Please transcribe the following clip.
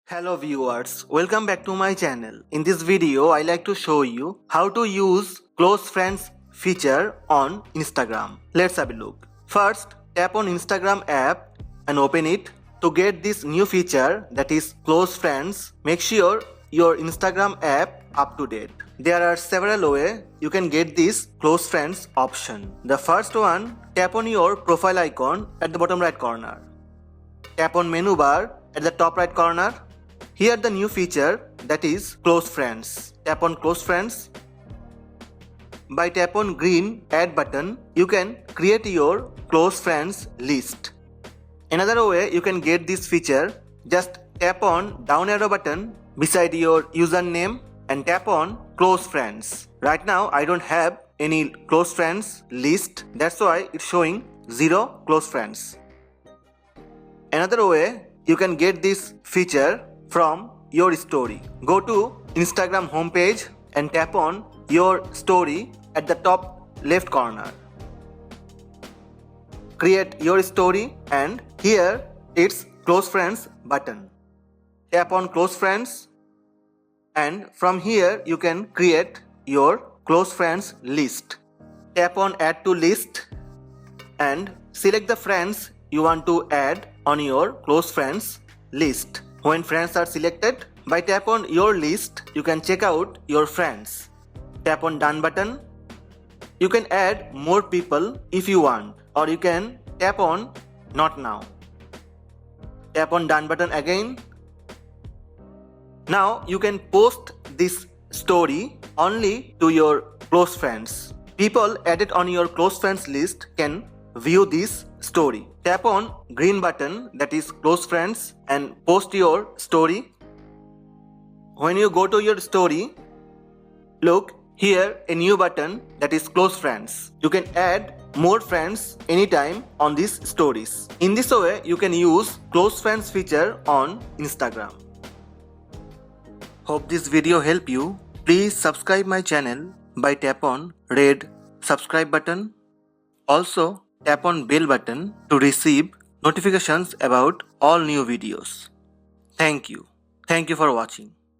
Hello viewers, welcome back to my channel. In this video, I like to show you how to use close friends feature on Instagram. Let's have a look. First, tap on Instagram app and open it. To get this new feature, that is close friends, make sure your Instagram app up to date. There are several ways you can get this close friends option. The first one, tap on your profile icon at the bottom right corner. Tap on menu bar at the top right corner. Here the new feature, that is close friends. Tap on close friends. By tap on green add button, you can create your close friends list. Another way you can get this feature, just tap on down arrow button beside your username and tap on close friends. Right now I don't have any close friends list, that's why it's showing 0 close friends. Another way you can get this feature from your story. Go to Instagram homepage and tap on your story at the top left corner. Create your story and here it's close friends button. Tap on close friends and from here you can create your close friends list. Tap on add to list and select the friends you want to add on your close friends list. When friends are selected, by tap on your list, you can check out your friends. Tap on done button. You can add more people if you want, or you can tap on not now. Tap on done button again. Now you can post this story only to your close friends. People added on your close friends list can view this story. Tap on green button, that is close friends, and post your story. When you go to your story, look here a new button, that is close friends. You can add more friends anytime on these stories. In this way you can use close friends feature on Instagram. Hope this video help you. Please subscribe my channel by tap on red subscribe button. Also tap on bell button to receive notifications about all new videos. Thank you. Thank you for watching.